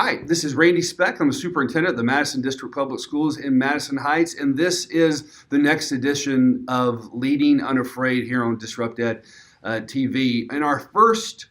Hi, this is Randy Speck. I'm the superintendent of the Madison District Public Schools in Madison Heights, and this is the next edition of Leading UnAfraid here on DisruptED TV. In our first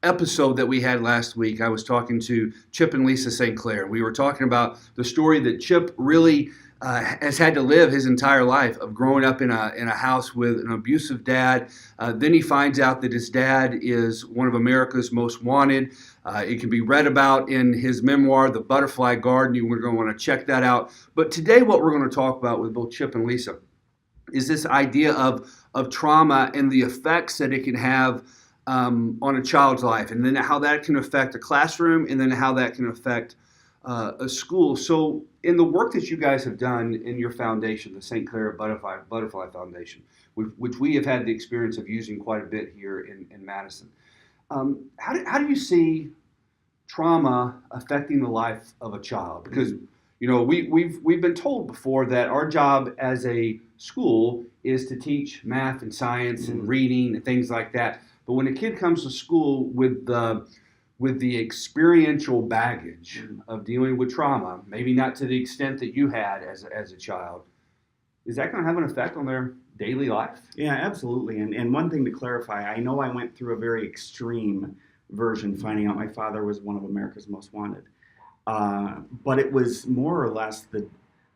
episode that we had last week, I was talking to Chip and Lisa St. Clair. We were talking about the story that Chip really has had to live his entire life of growing up in a house with an abusive dad. Then he finds out that his dad is one of America's most wanted. It can be read about in his memoir, The Butterfly Garden. You're going to want to check that out. But today what we're going to talk about with both Chip and Lisa is this idea of trauma and the effects that it can have on a child's life, and then how that can affect a classroom, and then how that can affect a school. So in the work that you guys have done in your foundation, the St. Clair Butterfly Foundation, which we have had the experience of using quite a bit here in Madison, how do you see trauma affecting the life of a child? Because we've been told before that our job as a school is to teach math and science and reading and things like that. But when a kid comes to school with the experiential baggage of dealing with trauma, maybe not to the extent that you had as a child, is that going to have an effect on their daily life? Yeah, absolutely. And one thing to clarify, I know I went through a very extreme version, finding out my father was one of America's most wanted. But it was more or less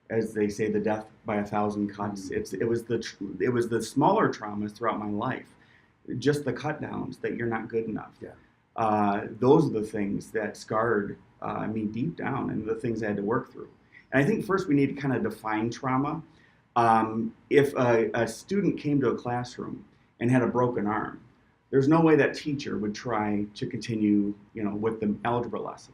as they say, the death by 1,000 cuts. It was the smaller traumas throughout my life, just the cut downs that you're not good enough. Yeah. Those are the things that scarred me deep down, and the things I had to work through. And I think first we need to kind of define trauma. If a student came to a classroom and had a broken arm, there's no way that teacher would try to continue, with the algebra lesson.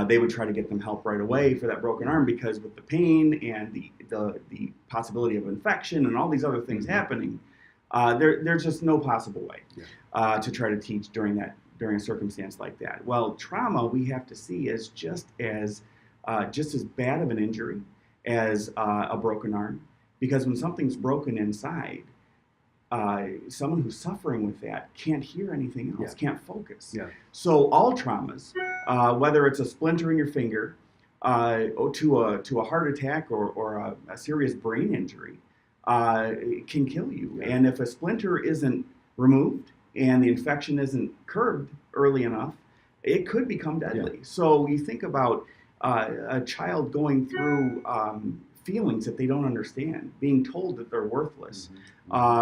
They would try to get them help right away for that broken arm, because with the pain and the possibility of infection and all these other things happening, there's just no possible way to try to teach during a circumstance like that. Well, trauma we have to see as just as bad of an injury as a broken arm, because when something's broken inside, someone who's suffering with that can't hear anything else, can't focus. Yeah. So all traumas, whether it's a splinter in your finger, to a heart attack or a serious brain injury, can kill you. Yeah. And if a splinter isn't removed and the infection isn't curbed early enough, it could become deadly. Yeah. So you think about a child going through feelings that they don't understand, being told that they're worthless,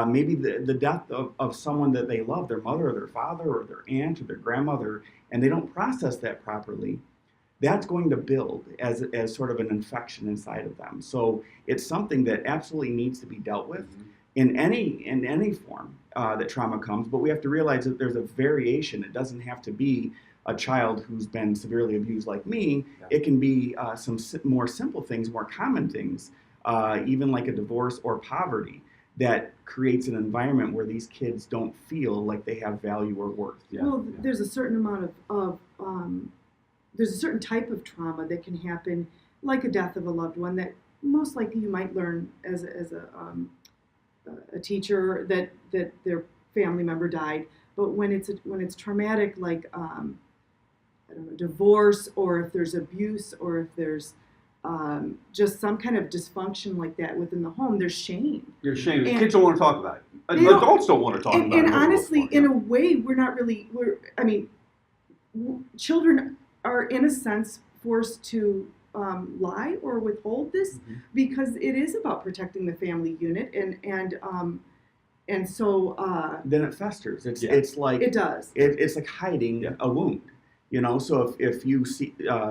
maybe the death of someone that they love, their mother or their father or their aunt or their grandmother, and they don't process that properly. That's going to build as sort of an infection inside of them. So it's something that absolutely needs to be dealt with in any form that trauma comes. But we have to realize that there's a variation. It doesn't have to be a child who's been severely abused like me. It can be some more simple things, more common things, even like a divorce or poverty, that creates an environment where these kids don't feel like they have value or worth. Well, there's a certain amount of there's a certain type of trauma that can happen, like a death of a loved one, that most likely you might learn as a teacher that their family member died. But when it's traumatic, like divorce, or if there's abuse, or if there's just some kind of dysfunction like that within the home, there's shame. There's shame. Kids don't want to talk about it. Adults don't want to talk about it. And honestly, in a way, children are, in a sense, forced to lie or withhold this, because it is about protecting the family unit, and so then it festers. It's like it does. It's like hiding a wound. So if you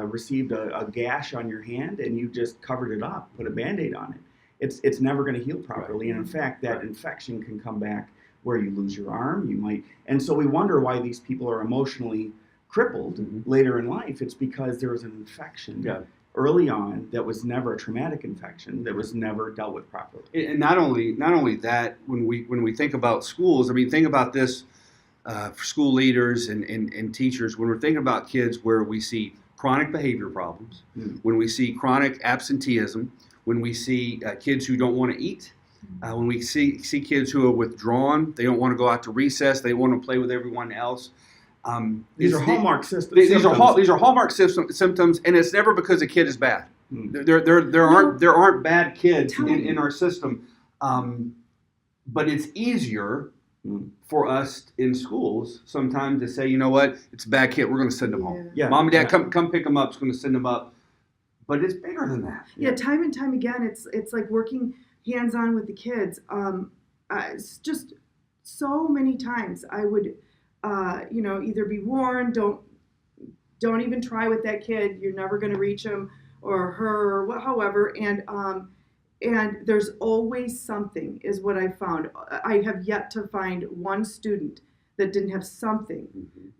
received a gash on your hand and you just covered it up, put a Band-Aid on it, it's never going to heal properly. And in fact, that infection can come back where you lose your arm. And so we wonder why these people are emotionally crippled later in life. It's because there was an infection early on that was never a traumatic infection, that was never dealt with properly. And not only that, when we think about schools, think about this for school leaders and teachers. When we're thinking about kids where we see chronic behavior problems, when we see chronic absenteeism, when we see kids who don't want to eat, when we see kids who are withdrawn, they don't want to go out to recess, they want to play with everyone else. These are hallmark systems. These are hallmark symptoms, and it's never because a kid is bad. There aren't bad kids in our system, but it's easier for us in schools sometimes to say, you know what, it's a bad kid, we're going to send them home. Yeah. Mom and Dad, come pick them up. It's going to send them up, but it's bigger than that. Yeah, time and time again, it's like working hands-on with the kids. It's just so many times I would, either be warned, don't even try with that kid. You're never going to reach him or her, or however. And there's always something, is what I found. I have yet to find one student that didn't have something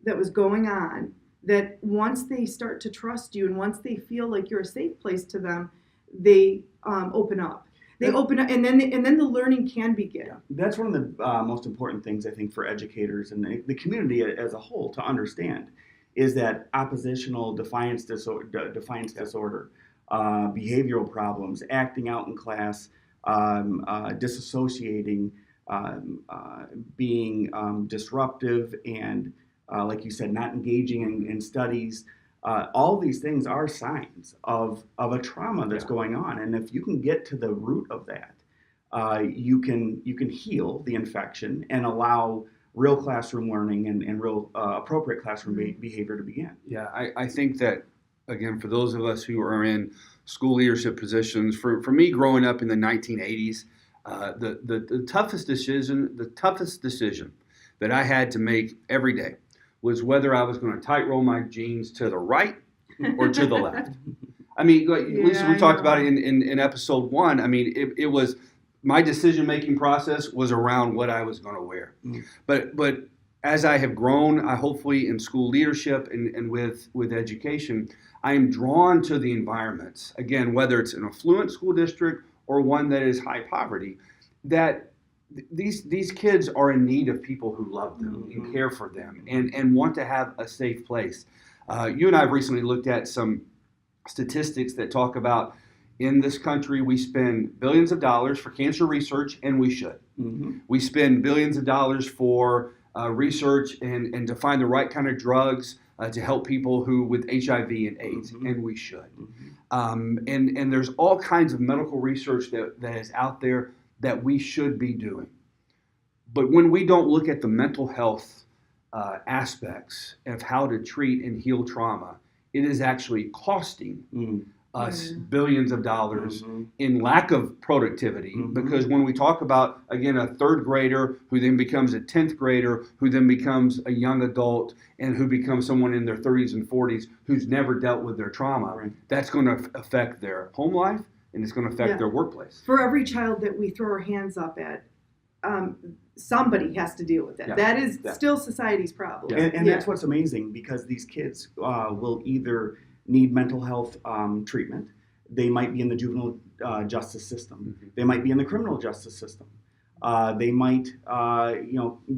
that was going on, that once they start to trust you and once they feel like you're a safe place to them, they open up. They open up, and then the learning can begin. Yeah. That's one of the most important things, I think, for educators and the community as a whole to understand, is that oppositional defiance disorder, behavioral problems, acting out in class, disassociating, being disruptive, and like you said, not engaging in studies. All these things are signs of a trauma that's going on, and if you can get to the root of that, you can heal the infection and allow real classroom learning and real appropriate classroom behavior to begin. Yeah, I think that, again, for those of us who are in school leadership positions, for me growing up in the 1980s, the toughest decision that I had to make every day was whether I was going to tight roll my jeans to the right or to the left. I mean, Lisa, we talked about it in episode 1. I mean, it was, my decision-making process was around what I was going to wear. But as I have grown, hopefully in school leadership and with education, I am drawn to the environments, again, whether it's an affluent school district or one that is high poverty, that these kids are in need of people who love them and care for them and want to have a safe place. You and I have recently looked at some statistics that talk about, in this country, we spend billions of dollars for cancer research, and we should. We spend billions of dollars for research and to find the right kind of drugs to help people who with HIV and AIDS, and we should. And there's all kinds of medical research that is out there that we should be doing. But when we don't look at the mental health aspects of how to treat and heal trauma, it is actually costing us billions of dollars in lack of productivity, because when we talk about, again, a third grader who then becomes a 10th grader, who then becomes a young adult, and who becomes someone in their 30s and 40s who's never dealt with their trauma, that's going to affect their home life, and it's going to affect their workplace. For every child that we throw our hands up at, somebody has to deal with it. That is still society's problem. And that's what's amazing, because these kids will either need mental health treatment. They might be in the juvenile justice system. They might be in the criminal justice system. They might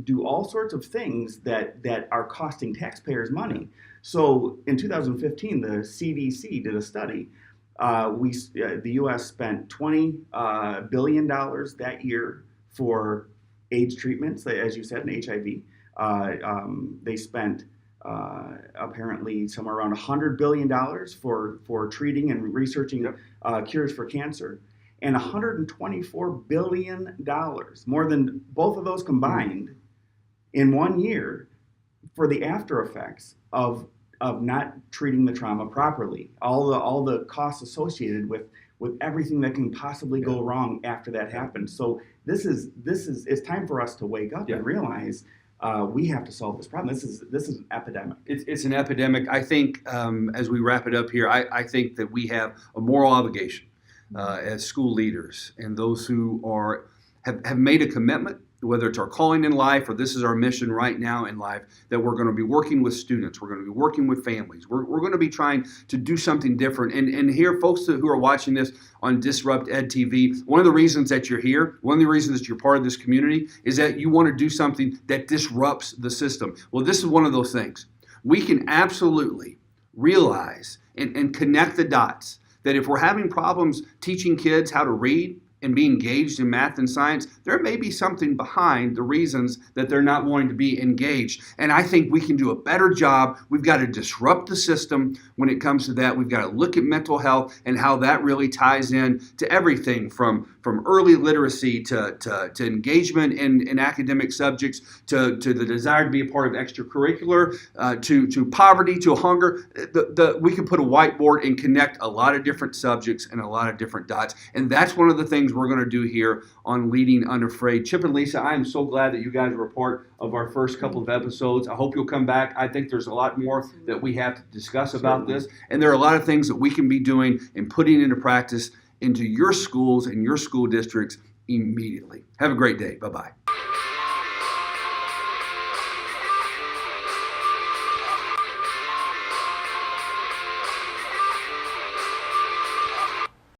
do all sorts of things that are costing taxpayers money. So in 2015, the CDC did a study. The U.S. spent $20 billion that year for AIDS treatments, as you said, in HIV. They spent apparently somewhere around $100 billion for treating and researching cures for cancer, and $124 billion, more than both of those combined, in 1 year, for the after effects of not treating the trauma properly. All the costs associated with everything that can possibly go wrong after that happens. So it's time for us to wake up and realize we have to solve this problem. This is an epidemic. It's an epidemic. I think as we wrap it up here, I think that we have a moral obligation as school leaders and those who have made a commitment, whether it's our calling in life or this is our mission right now in life, that we're going to be working with students, we're going to be working with families, we're going to be trying to do something different. And here, folks who are watching this on DisruptED TV, one of the reasons that you're here, one of the reasons that you're part of this community, is that you want to do something that disrupts the system. Well, this is one of those things. We can absolutely realize and connect the dots that if we're having problems teaching kids how to read and be engaged in math and science, there may be something behind the reasons that they're not wanting to be engaged. And I think we can do a better job. We've got to disrupt the system when it comes to that. We've got to look at mental health and how that really ties in to everything from early literacy to engagement in academic subjects to the desire to be a part of extracurricular, to poverty, to hunger. We can put a whiteboard and connect a lot of different subjects and a lot of different dots. And that's one of the things we're going to do here on Leading Unafraid. Chip and Lisa, I am so glad that you guys were a part of our first couple of episodes. I hope you'll come back. I think there's a lot more that we have to discuss about this. And there are a lot of things that we can be doing and putting into practice into your schools and your school districts immediately. Have a great day. Bye-bye.